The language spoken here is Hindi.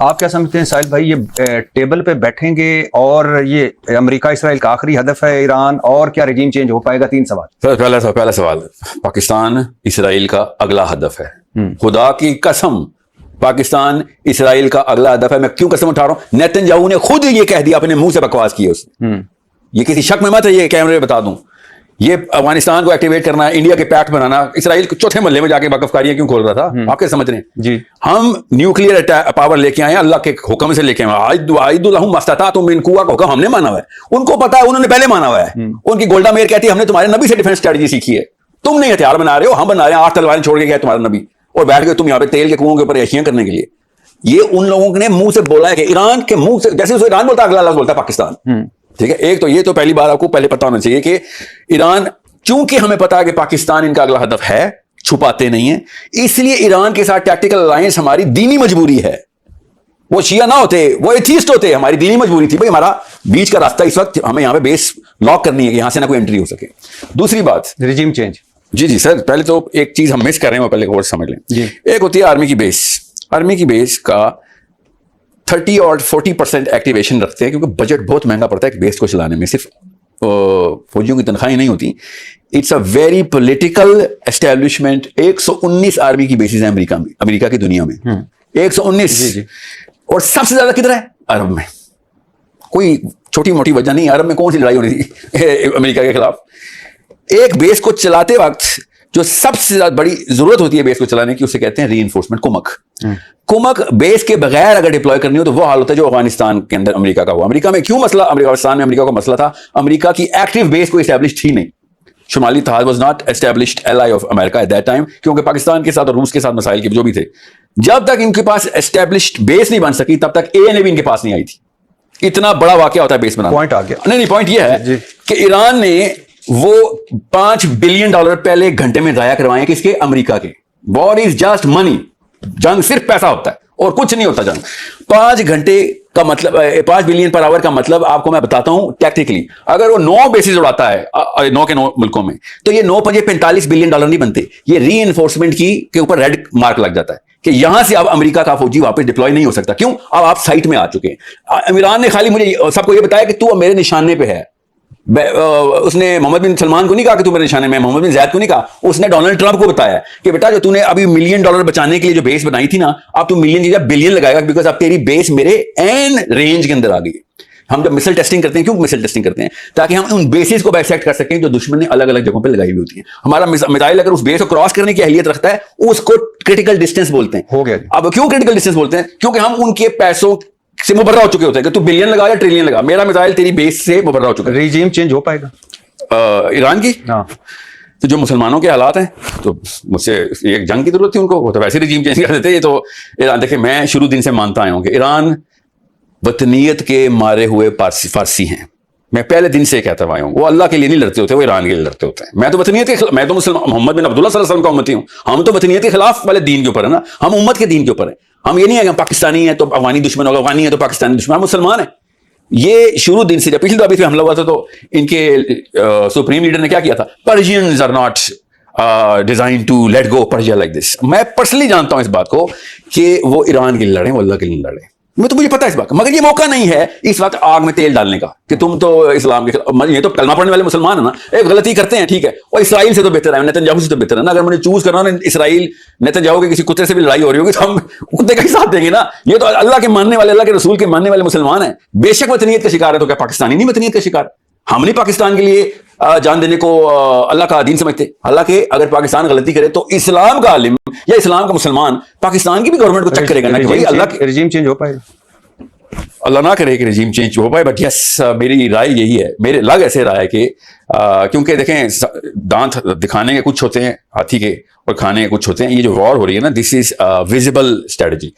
आप क्या समझते हैं साहिल भाई, ये टेबल पे बैठेंगे और ये अमेरिका इसराइल का आखिरी हदफ है ईरान, और क्या रजीम चेंज हो पाएगा? 3 सवाल। सर पहला सवाल, पाकिस्तान इसराइल का अगला हदफ है। खुदा की कसम, पाकिस्तान इसराइल का अगला हदफ है। मैं क्यों कसम उठा रहा हूं? नेतन्याहू ने खुद ये कह दिया, अपने मुंह से बकवास की उसने। ये किसी शक में मत है, ये कैमरे में बता दूं। ये अफगानिस्तान को एक्टिवेट करना, इंडिया के पैक्ट बनाना, इसराइल चौथे मोहल्ले में जाके वकफकारियां क्यों खोल रहा था? आप क्या समझ रहे हैं जी? हम न्यूक्लियर पावर लेके आए, अल्लाह के हुक्म से लेके आए। तुम इन कुआ का हुक्म हमने माना हुआ है, उनको पता है, उन्होंने पहले माना हुआ है। उनकी गोल्डा मेयर कहती है हमने तुम्हारे नबी से डिफेंस स्ट्रेटजी सीखी है, तुम नहीं हथियार बना रहे हो, हम बना रहे हैं। 8 तलवारें छोड़ के गया तुम्हारा नबी, और बैठ गए तुम यहाँ पे तेल के कुओं के ऊपर ऐशियां करने के लिए। ये उन लोगों ने मुंह से बोला है कि ईरान के मुंह से, जैसे उसको ईरान बोलता है, अगला लफ्ज बोलता है पाकिस्तान। ठीक है, एक तो ये तो पहली बार आपको पहले पता होना चाहिए कि ईरान, चूंकि हमें पता है कि पाकिस्तान इनका अगला हदफ है, छुपाते नहीं है, इसलिए ईरान के साथ टैक्टिकल अलायंस हमारी दीनी मजबूरी है। वो शिया ना होते, वो एथीस्ट होते, हमारी दीनी मजबूरी थी भाई। हमारा बीच का रास्ता इस वक्त, हमें यहां पे बेस लॉक करनी है कि यहां से ना कोई एंट्री हो सके। दूसरी बात, रजीम चेंज। जी सर, पहले तो एक चीज हम मिस कर रहे हैं, वो पहले और समझ लें जी। एक होती है आर्मी की बेस। आर्मी की बेस का 30 और 40% एक्टिवेशन रखते हैं, क्योंकि बजट बहुत महंगा पड़ता है बेस को चलाने में। सिर्फ फौजियों की तनख्वाही नहीं होती, it's a very political establishment. 119 army की बेसिस है अमेरिका में, अमेरिका की दुनिया में 119 जी। और सबसे ज्यादा किधर है? अरब में। कोई छोटी मोटी वजह नहीं, अरब में कौन सी लड़ाई होनी थी अमेरिका के खिलाफ? एक बेस को चलाते वक्त जो सबसे ज्यादा बड़ी जरूरत होती है बेस को चलाने की, उसे कहते हैं रीइंफोर्समेंट, कुमक। कुमक बेस के बगैर अगर डिप्लॉय करनी हो तो वो हाल होता है जो अफगानिस्तान के अंदर अमेरिका का हुआ। अमेरिका में क्यों मसला, अफगानिस्तान में अमेरिका का मसला था, अमेरिका की एक्टिव बेस को एस्टैब्लिश थी नहीं। शुमाली तहाद was not established ally of America at that time, क्योंकि पाकिस्तान के साथ और रूस के साथ मसाइल के जो भी थे, जब तक इनके पास एस्टैब्लिश्ड बेस नहीं बन सकी तब तक एएनए भी इनके पास नहीं आई थी। इतना बड़ा वाकया होता है बेस बनाना। पॉइंट आ गया। नहीं, पॉइंट यह है कि ईरान ने वो $5 बिलियन पहले एक घंटे में जाया करवाए किसके? अमेरिका के। वॉर इज जस्ट मनी, जंग सिर्फ पैसा होता है और कुछ नहीं होता जंग। 5 घंटे का मतलब, 5 बिलियन पर आवर का मतलब आपको मैं बताता हूं टैक्टिकली। अगर वो 9 बेसिस उड़ाता है 9 के 9 मुल्कों में, तो ये 9 पंजे $45 बिलियन नहीं बनते। ये री-एनफोर्समेंट की के ऊपर रेड मार्क लग जाता है कि यहां से अब अमेरिका का फौजी वापस डिप्लॉय नहीं हो सकता। क्यों? अब आप साइट में आ चुके हैं। ईरान ने खाली मुझे सबको ये बताया कि तू मेरे निशाने पे है। उसने मोहम्मद बिन सलमान को नहीं कहा कि तू मेरे निशाने में, मोहम्मद बिन ज़ैद को नहीं कहा, उसने डोनाल्ड ट्रंप को बताया कि बेटा जो तूने अभी $1 मिलियन बचाने के लिए जो बेस बनाई थी ना, अब तू मिलियन की जगह बिलियन लगाएगा, बिकॉज अब तेरी बेस मेरे एन रेंज के अंदर आ गई। हम जब मिसाइल टेस्टिंग करते हैं, क्यों मिसाइल टेस्टिंग करते हैं? ताकि हम उन बेसिस को बाइसेक्ट कर सकें जो दुश्मन ने अलग अलग जगहों पर लगाई हुई होती है। हमारा मिसाइल अगर उस बेस को क्रॉस करने की अहलियत रखता है, उसको क्रिटिकल डिस्टेंस बोलते हैं। हो गया। अब क्यों क्रिटिकल डिस्टेंस बोलते हैं? क्योंकि हम उनके पैसों से मुबर्रा हो चुके होते हैं कि तू बिलियन लगा या ट्रिलियन लगा, मेरा मिसाइल तेरी बेस से मुबर्रा हो चुका है। रजीम चेंज हो पाएगा ईरान की? तो जो मुसलमानों के हालात हैं, तो मुझसे एक जंग की जरूरत थी उनको, वो तो वैसे रजीम चेंज कर देते। ये तो ईरान, देखिए मैं शुरू दिन से मानता आया हूं कि ईरान वतनीयत के मारे हुए फारसी हैं। मैं पहले दिन से कहता आया हूं, वो अल्लाह के लिए नहीं लड़ते होते, वो ईरान के लिए लड़ते होते हैं। मैं तो वतनीयत के, मैं तो मुसलमान मोहम्मद बिन अब्दुल्लाह सल्लल्लाहु अलैहि वसल्लम का उम्मती हूं। हम तो वतनीयत के खिलाफ वाले दीन के ऊपर है ना, हम उम्मत के दीन के ऊपर है। हम ये नहीं है कि हम पाकिस्तानी है तो अफगानी दुश्मन होगा, अफगानी है तो पाकिस्तानी दुश्मन, मुसलमान है। ये शुरू दिन से, जब पिछली दफा पे हमला हुआ था तो इनके सुप्रीम लीडर ने क्या किया था? Persians are not design to let go Persia like this. मैं पर्सनली जानता हूं इस बात को कि वो ईरान के लिए लड़े, वो अल्लाह के लिए लड़े। मुझे पता है इस बात का, मगर ये मौका नहीं है इस वक्त आग में तेल डालने का कि तुम तो इस्लाम के, ये तो कलमा पढ़ने वाले मुसलमान है ना, एक गलती करते हैं ठीक है, और इसराइल से तो बेहतर है, नेतन्याहू से तो बेहतर है ना। अगर मुझे चूज करना ना, इसराइल नेतन्याहू के किसी कुत्ते से भी लड़ाई हो रही होगी तो हम कुत्ते का ही साथ देंगे ना। ये तो अल्लाह के मानने वाले, अल्लाह के रसूल के मानने वाले मुसलमान है। बेशक वतनीयत का शिकार है, तो क्या पाकिस्तानी नहीं वतनीयत का शिकार? हम नहीं पाकिस्तान के लिए जान देने को अल्लाह का दीन समझते। हालांकि अगर पाकिस्तान गलती करे तो इस्लाम का आलिम या इस्लाम का मुसलमान पाकिस्तान की भी गवर्नमेंट को चेक करेगा ना कि भाई अल्लाह के रजीम चेंज हो पाएगा। अल्लाह ना करे कि रजीम चेंज हो पाए, बट यस मेरी राय यही है, मेरे लग ऐसे राय है कि क्योंकि देखें दांत दिखाने के कुछ होते हैं हाथी के और खाने के कुछ होते हैं। ये जो वॉर हो रही है ना, दिस इज विजिबल स्ट्रेटजी।